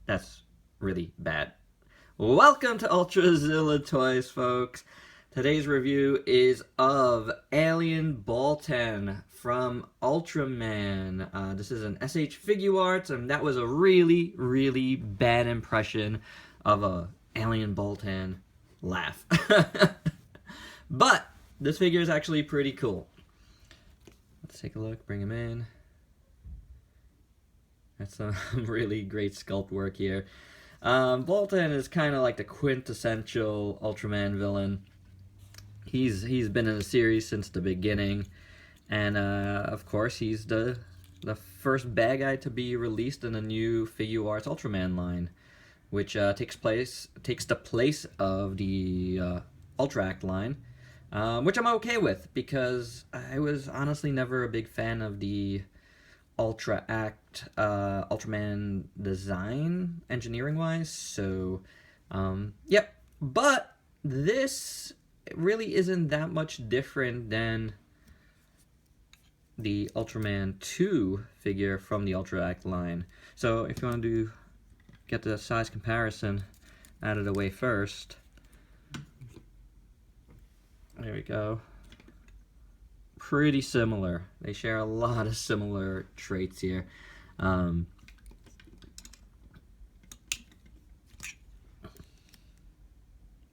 That's really bad. Welcome to Ultrazilla Toys, folks. Today's review is of Alien Baltan from Ultraman. This is an SH Figuarts, and that was a really, really bad impression of a Alien Baltan laugh. But this figure is actually pretty cool. Let's take a look, bring him in. That's some really great sculpt work here. Baltan is kind of like the quintessential Ultraman villain. He's been in the series since the beginning, and of course he's the first bad guy to be released in the new Figuarts Ultraman line, which takes the place of the Ultra Act line, which I'm okay with because I was honestly never a big fan of the Ultra Act Ultraman design engineering wise. So yep, but this really isn't that much different than the Ultraman 2 figure from the Ultra Act line. So if you want to get the size comparison out of the way first, there we go. Pretty similar. They share a lot of similar traits here.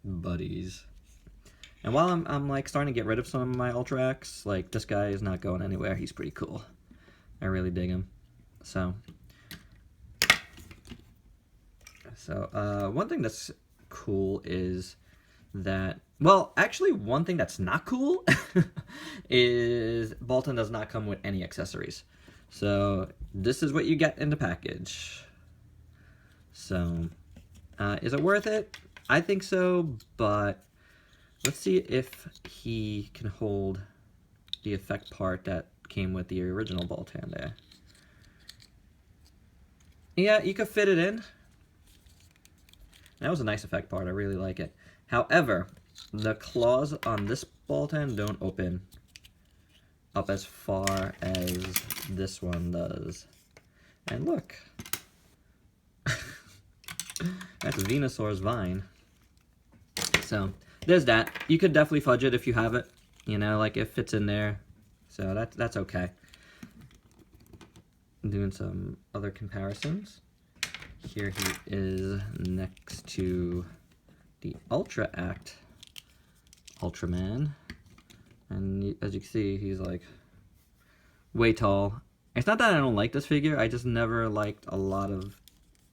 Buddies. And while I'm like starting to get rid of some of my Ultra Acts, like this guy is not going anywhere. He's pretty cool. I really dig him. So one thing that's cool is that, well, actually one thing that's not cool is Baltan does not come with any accessories. So this is what you get in the package. So is it worth it? I think so, but let's see if he can hold the effect part that came with the original Baltan there. Yeah, you could fit it in. That was a nice effect part. I really like it. However, the claws on this Baltan don't open up as far as this one does. And look. That's Venusaur's vine. So there's that. You could definitely fudge it if you have it. You know, like it fits in there. So that's okay. I'm doing some other comparisons. Here he is next to the Ultra Act Ultraman. And as you can see, he's like way tall. It's not that I don't like this figure. I just never liked a lot of,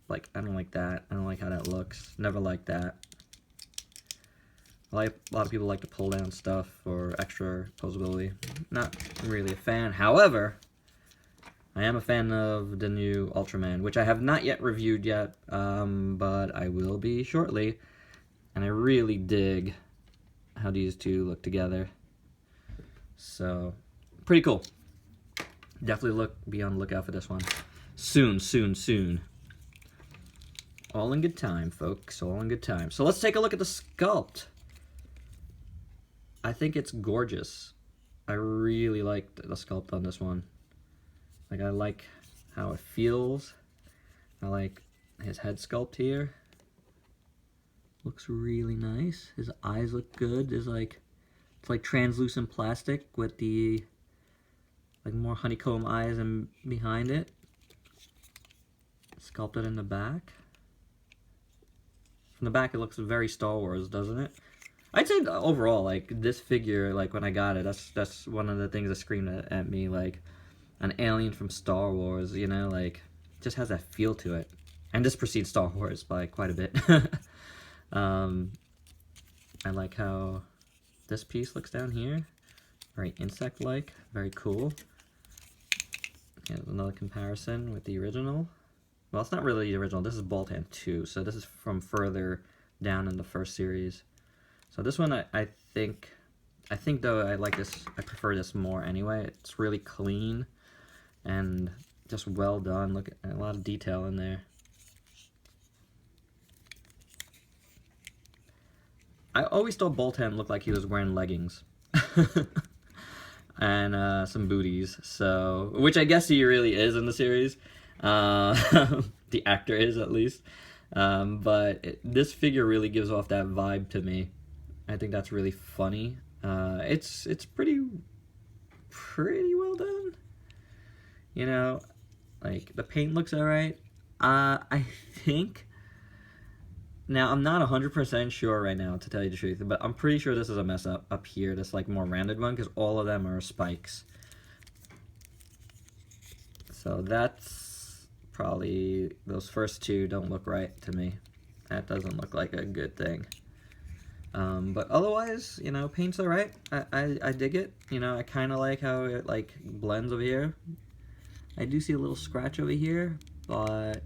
like, I don't like that. I don't like how that looks. Never liked that. A lot of people like to pull down stuff for extra posability. Not really a fan. However, I am a fan of the new Ultraman, which I have not yet reviewed yet, but I will be shortly. And I really dig how these two look together. So, pretty cool. Definitely be on the lookout for this one. Soon, soon, soon. All in good time, folks. All in good time. So let's take a look at the sculpt. I think it's gorgeous. I really like the sculpt on this one. Like, I like how it feels. I like his head sculpt here. Looks really nice. His eyes look good. It's like translucent plastic with the like more honeycomb eyes and behind it. Sculpted in the back. From the back it looks very Star Wars, doesn't it? I'd say overall, like, this figure, like, when I got it, that's one of the things that screamed at me, like, an alien from Star Wars, you know, like, just has that feel to it. And this precedes Star Wars by quite a bit. I like how this piece looks down here. Very insect-like, very cool. Here's another comparison with the original. Well, it's not really the original. This is Baltan 2, so this is from further down in the first series. So this one, I think though I like this. I prefer this more anyway. It's really clean and just well done. Look at a lot of detail in there. I always thought Baltan looked like he was wearing leggings. and some booties. So, which I guess he really is in the series. The actor is, at least. This figure really gives off that vibe to me. I think that's really funny. It's pretty well done. You know, like the paint looks alright. I think. Now, I'm not 100% sure right now, to tell you the truth, but I'm pretty sure this is a mess up here, this like more rounded one, because all of them are spikes. So that's probably, those first two don't look right to me. That doesn't look like a good thing. But otherwise, you know, paint's alright. I dig it. You know, I kind of like how it like blends over here. I do see a little scratch over here, but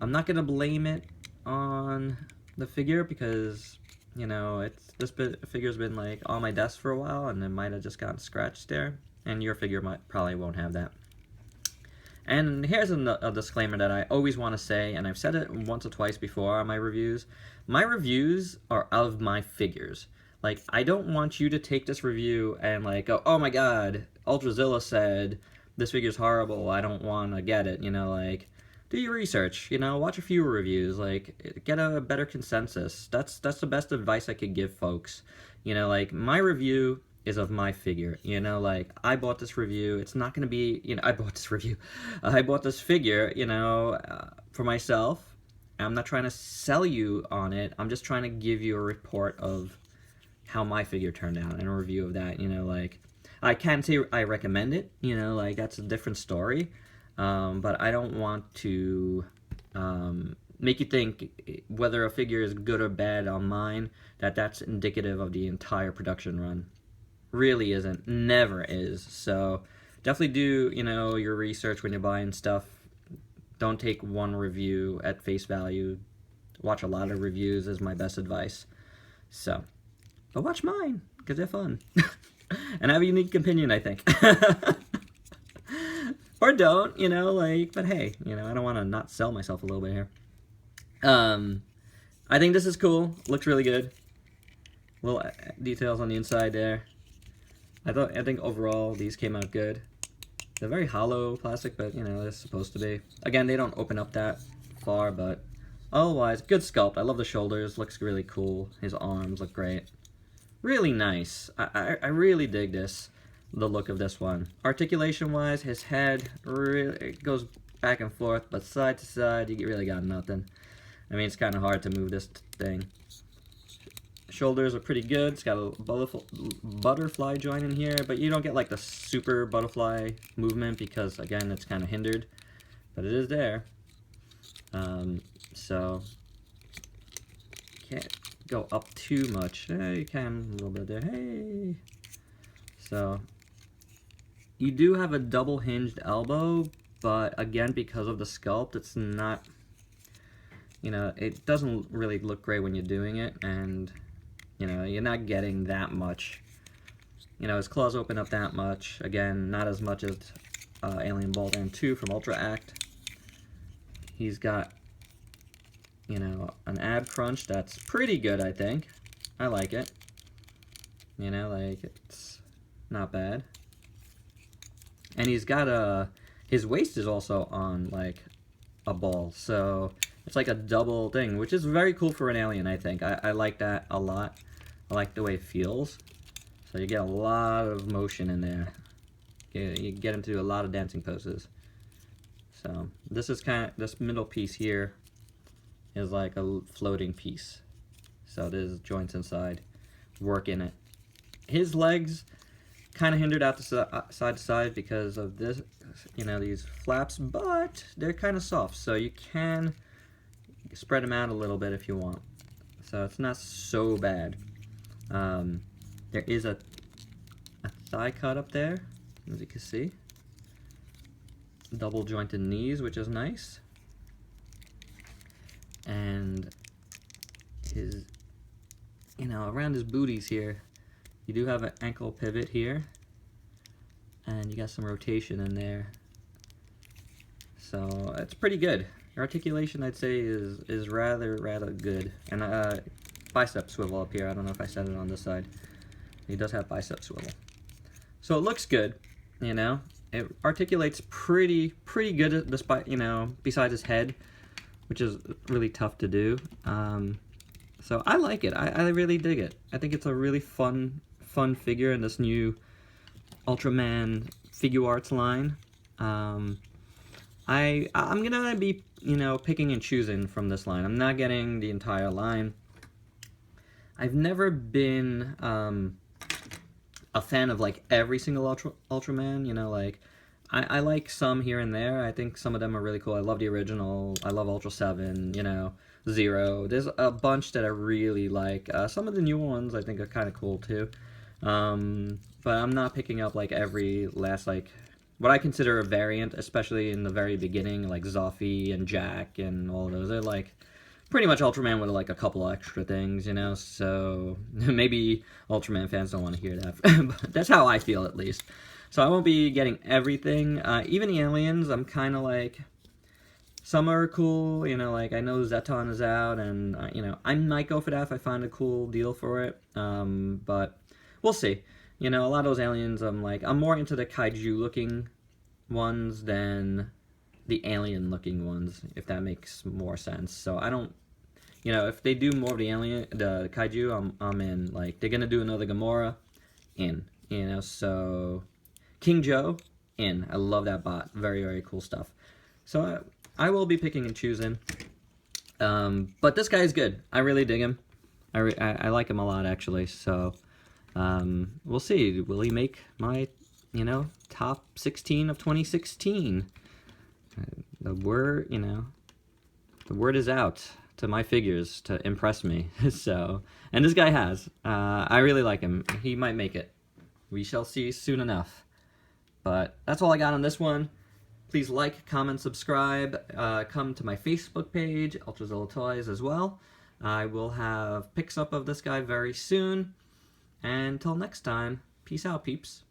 I'm not going to blame it on the figure because, you know, this figure's been like on my desk for a while and it might have just gotten scratched there, and your figure probably won't have that. And here's a disclaimer that I always want to say, and I've said it once or twice before on my reviews. My reviews are of my figures. Like, I don't want you to take this review and like go, oh my god, Ultrazilla said this figure's horrible, I don't want to get it, you know, like, do your research, you know, watch a few reviews, like, get a better consensus. That's the best advice I could give folks. You know, like, my review is of my figure, you know, like, I bought this review, it's not gonna be, you know, I bought this figure, you know, for myself. I'm not trying to sell you on it, I'm just trying to give you a report of how my figure turned out and a review of that, you know, like, I can't say I recommend it, you know, like, that's a different story. But I don't want to make you think whether a figure is good or bad on mine, that's indicative of the entire production run. Really isn't. Never is. So definitely do, you know, your research when you're buying stuff. Don't take one review at face value. Watch a lot of reviews is my best advice. So, but watch mine, because they're fun. And I have a unique opinion, I think. Or don't, you know, like, but hey, you know, I don't want to not sell myself a little bit here. I think this is cool. Looks really good. Little details on the inside there. I think overall these came out good. They're very hollow plastic, but, you know, they're supposed to be. Again, they don't open up that far, but otherwise, good sculpt. I love the shoulders. Looks really cool. His arms look great. Really nice. I really dig this. The look of this one. Articulation wise, his head really goes back and forth, but side to side, you really got nothing. I mean, it's kind of hard to move this thing. Shoulders are pretty good. It's got a butterfly joint in here, but you don't get like the super butterfly movement because, again, it's kind of hindered, but it is there. So can't go up too much. You can a little bit there. Hey. So you do have a double hinged elbow, but again, because of the sculpt, it's not, you know, it doesn't really look great when you're doing it, and, you know, you're not getting that much. You know, his claws open up that much. Again, not as much as Alien Baltan 2 from Ultra Act. He's got, you know, an ab crunch that's pretty good, I think. I like it. You know, like, it's not bad. And he's got his waist is also on, like, a ball. So it's like a double thing, which is very cool for an alien, I think. I like that a lot. I like the way it feels. So you get a lot of motion in there. You get him to do a lot of dancing poses. So this is this middle piece here is like a floating piece. So there's joints inside, work in it. His legs kind of hindered out the side to side because of this, you know, these flaps, but they're kind of soft, so you can spread them out a little bit if you want. So it's not so bad. There is a thigh cut up there, as you can see. Double jointed knees, which is nice. And his, you know, around his booties here, you do have an ankle pivot here, and you got some rotation in there. So it's pretty good. Articulation, I'd say, is rather good. And bicep swivel up here. I don't know if I said it on this side. He does have bicep swivel. So it looks good, you know. It articulates pretty good despite, you know, besides his head, which is really tough to do. So I like it. I really dig it. I think it's a really fun figure in this new Ultraman Figuarts line. I'm gonna be, you know, picking and choosing from this line. I'm not getting the entire line. I've never been a fan of like every single Ultraman, you know, like I like some here and there. I think some of them are really cool. I love the original. I love Ultra 7, you know, Zero. There's a bunch that I really like. Some of the new ones I think are kind of cool too. But I'm not picking up like every last, like, what I consider a variant, especially in the very beginning, like Zoffy and Jack and all of those. They're like pretty much Ultraman with like a couple extra things, you know, so maybe Ultraman fans don't want to hear that, but that's how I feel at least. So I won't be getting everything. Even the aliens, I'm kind of like, some are cool, you know, like I know Zeton is out, and you know, I might go for that if I find a cool deal for it, but we'll see. You know, a lot of those aliens, I'm more into the kaiju looking ones than the alien looking ones, if that makes more sense. So I don't, you know, if they do more of the kaiju, I'm in. Like, they're gonna do another Gamora, in, you know. So King Joe, in. I love that bot. Very cool stuff. So I will be picking and choosing. But this guy is good. I really dig him. I like him a lot, actually. So we'll see. Will he make my, you know, top 16 of 2016? The word, you know, the word is out to my figures to impress me. So, and this guy has. I really like him. He might make it. We shall see soon enough. But that's all I got on this one. Please like, comment, subscribe. Come to my Facebook page, Ultrazilla Toys, as well. I will have pics up of this guy very soon. And until next time, peace out, peeps.